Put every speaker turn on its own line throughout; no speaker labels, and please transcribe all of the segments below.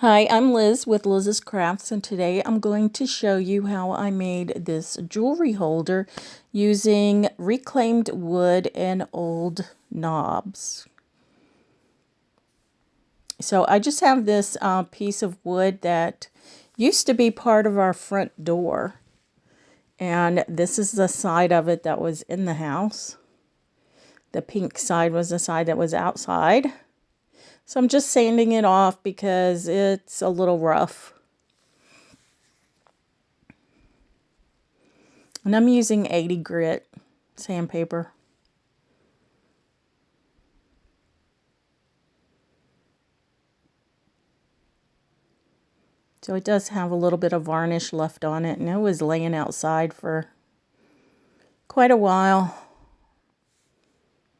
Hi, I'm Liz with Liz's Crafts, and today I'm going to show you how I made this jewelry holder using reclaimed wood and old knobs. So I just have this piece of wood that used to be part of our front door, and this is the side of it that was in the house. The pink side was the side that was outside. So I'm just sanding it off because it's a little rough. And I'm using 80 grit sandpaper. So it does have a little bit of varnish left on it, and it was laying outside for quite a while.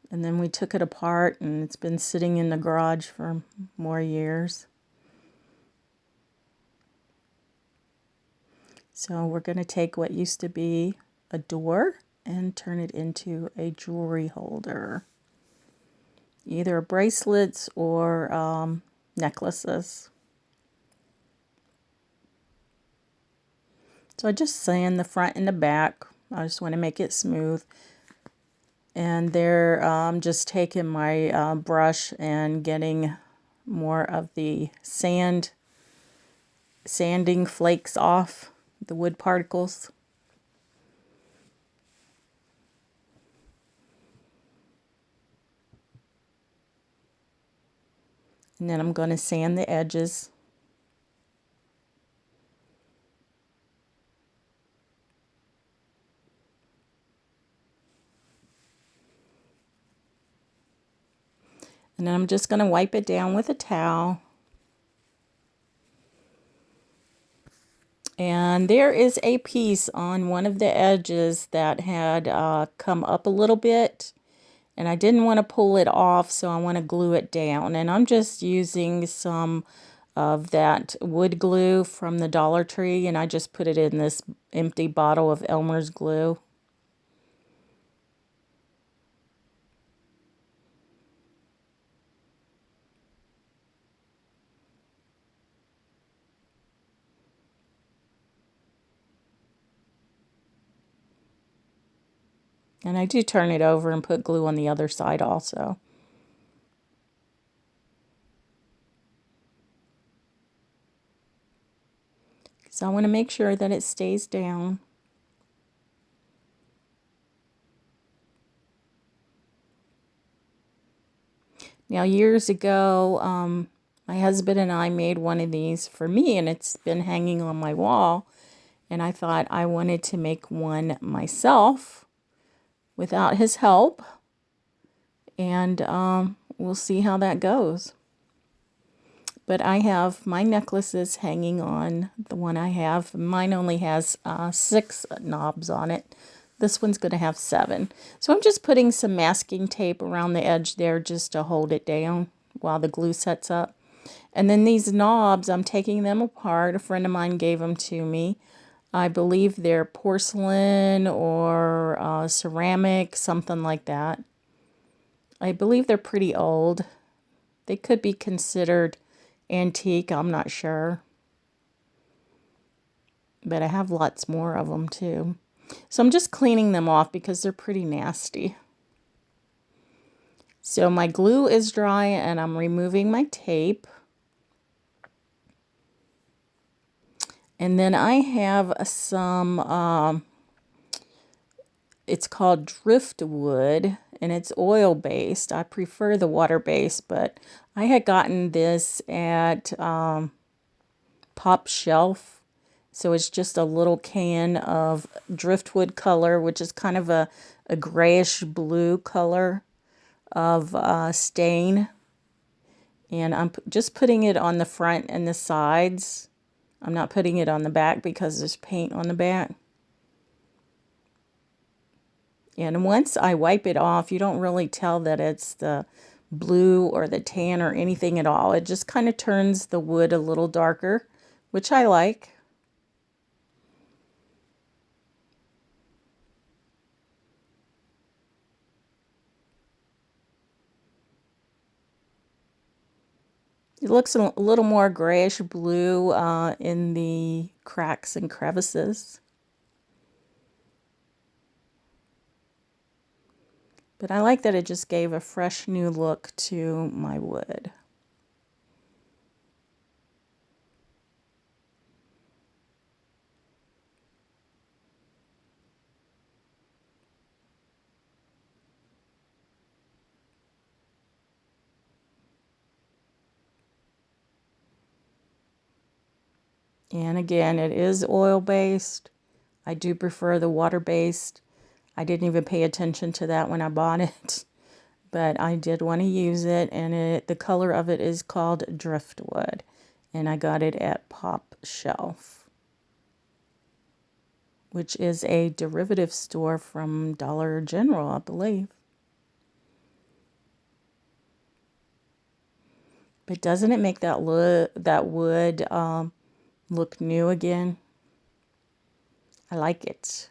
And then we took it apart, and it's been sitting in the garage for more years. So we're going to take what used to be a door and turn it into a jewelry holder. Either bracelets or necklaces. So I just sand the front and the back. I just want to make it smooth. And there, just taking my brush and getting more of the sanding flakes off the wood particles. And then I'm going to sand the edges. And then I'm just going to wipe it down with a towel. And there is a piece on one of the edges that had come up a little bit. And I didn't want to pull it off, so I want to glue it down. And I'm just using some of that wood glue from the Dollar Tree, and I just put it in this empty bottle of Elmer's glue. And I do turn it over and put glue on the other side also. So I want to make sure that it stays down. Now, years ago, my husband and I made one of these for me, and it's been hanging on my wall. And I thought I wanted to make one myself without his help. And we'll see how that goes. But I have my necklaces hanging on the one I have. Mine only has 6 knobs on it. This one's going to have 7. So I'm just putting some masking tape around the edge there just to hold it down while the glue sets up. And then these knobs, I'm taking them apart. A friend of mine gave them to me. I believe they're porcelain or ceramic, something like that. I believe they're pretty old. They could be considered antique, I'm not sure. But I have lots more of them too. So I'm just cleaning them off because they're pretty nasty. So my glue is dry and I'm removing my tape. And then I have some, it's called driftwood and it's oil based. I prefer the water based, but I had gotten this at Top Shelf. So it's just a little can of driftwood color, which is kind of a grayish blue color of stain. And I'm just putting it on the front and the sides. I'm not putting it on the back because there's paint on the back. And once I wipe it off, you don't really tell that it's the blue or the tan or anything at all. It just kind of turns the wood a little darker, which I like. It looks a little more grayish blue in the cracks and crevices. But I like that it just gave a fresh new look to my wood. And again, it is oil-based. I do prefer the water-based. I didn't even pay attention to that when I bought it, but I did want to use it, and the color of it is called Driftwood, and I got it at Pop Shelf, which is a derivative store from Dollar General, I believe. But doesn't it make that wood look new again? I like it.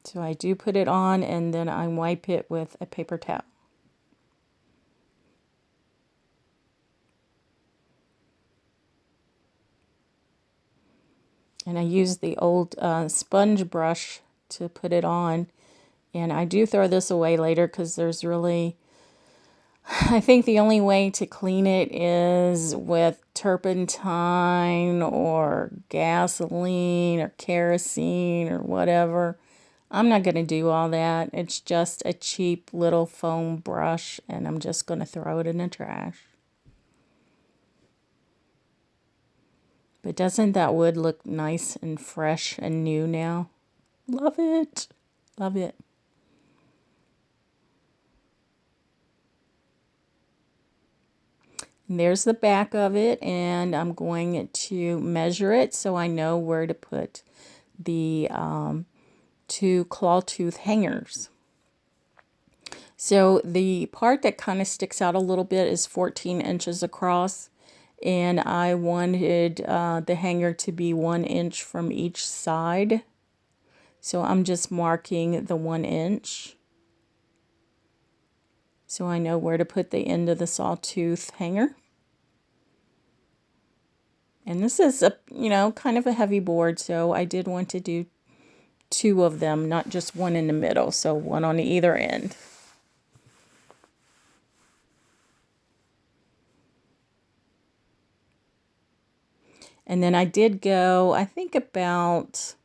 So I do put it on and then I wipe it with a paper towel. And I use the old sponge brush to put it on. And I do throw this away later because there's really, I think the only way to clean it is with turpentine or gasoline or kerosene or whatever. I'm not going to do all that. It's just a cheap little foam brush and I'm just going to throw it in the trash. But doesn't that wood look nice and fresh and new now? Love it. Love it. And there's the back of it, and I'm going to measure it so I know where to put the two claw tooth hangers. So the part that kind of sticks out a little bit is 14 inches across, and I wanted the hanger to be 1 inch from each side. So I'm just marking the 1 inch. So I know where to put the end of the sawtooth hanger. And this is a, kind of a heavy board, so I did want to do 2 of them, not just one in the middle, so one on either end. And then I did go, I think about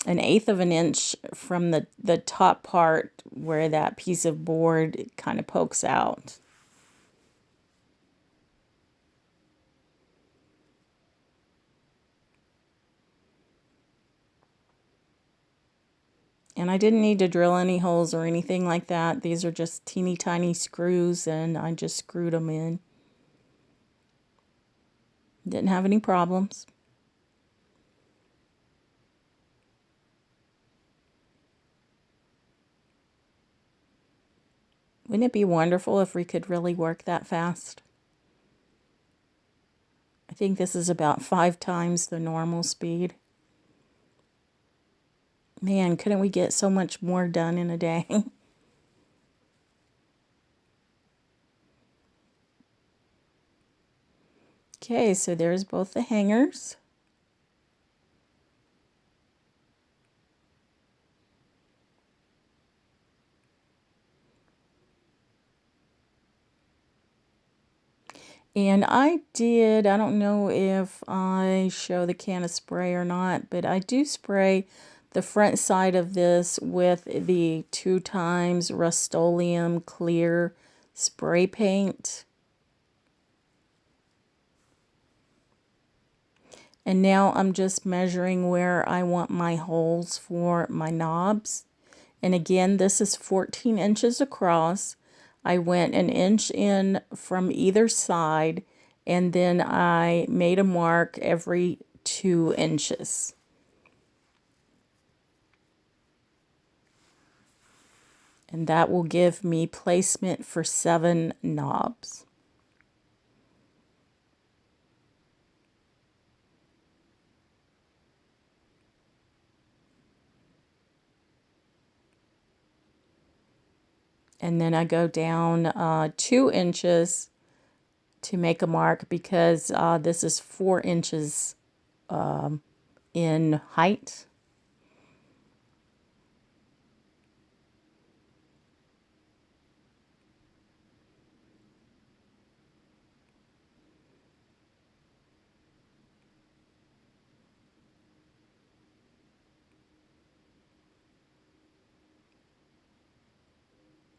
1/8 of an inch from the top part where that piece of board kind of pokes out. And I didn't need to drill any holes or anything like that. These are just teeny tiny screws and I just screwed them in. Didn't have any problems. Wouldn't it be wonderful if we could really work that fast? I think this is about 5 times the normal speed. Man, couldn't we get so much more done in a day? Okay, so there's both the hangers. And I don't know if I show the can of spray or not, but I do spray the front side of this with the 2 times Rust-Oleum clear spray paint. And now I'm just measuring where I want my holes for my knobs. And again, this is 14 inches across. I went 1 inch in from either side, and then I made a mark every 2 inches. And that will give me placement for 7 knobs. And then I go down 2 inches to make a mark because this is 4 inches in height.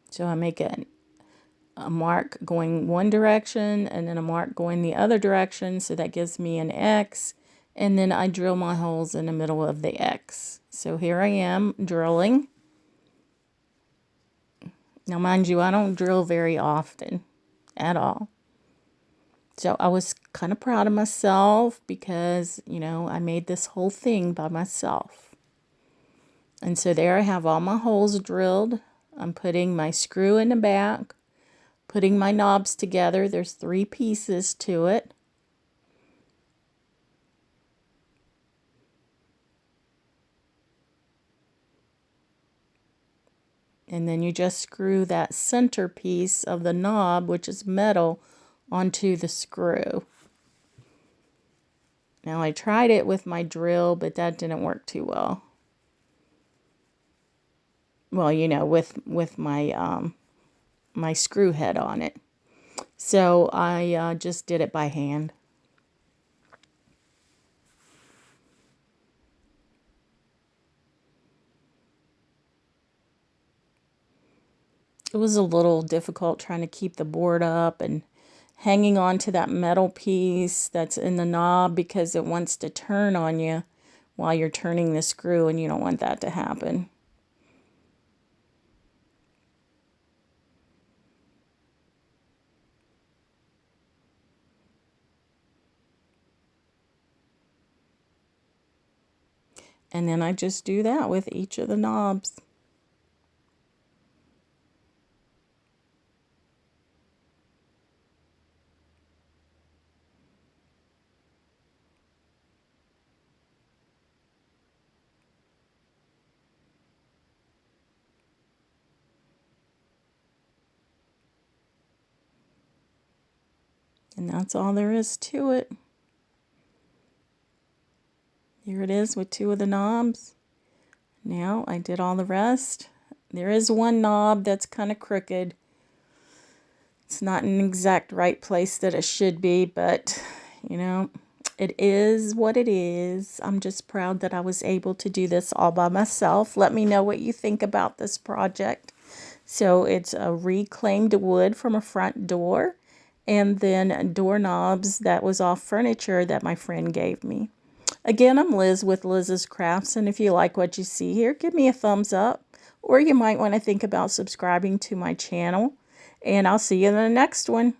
So I make a mark going one direction and then a mark going the other direction. So that gives me an X. And then I drill my holes in the middle of the X. So here I am drilling. Now, mind you, I don't drill very often at all. So I was kind of proud of myself because, you know, I made this whole thing by myself. And so there I have all my holes drilled. I'm putting my screw in the back, putting my knobs together. There's 3 pieces to it. And then you just screw that center piece of the knob, which is metal, onto the screw. Now I tried it with my drill, but that didn't work too well. Well, you know, with my my screw head on it. So I just did it by hand. It was a little difficult trying to keep the board up and hanging on to that metal piece that's in the knob because it wants to turn on you while you're turning the screw, and you don't want that to happen. And then I just do that with each of the knobs. And that's all there is to it. Here it is with 2 of the knobs. Now I did all the rest. There is one knob that's kind of crooked. It's not in the exact right place that it should be, but you know, it is what it is. I'm just proud that I was able to do this all by myself. Let me know what you think about this project. So it's a reclaimed wood from a front door, and then doorknobs that was off furniture that my friend gave me. Again, I'm Liz with Liz's Crafts, and if you like what you see here, give me a thumbs up, or you might want to think about subscribing to my channel, and I'll see you in the next one.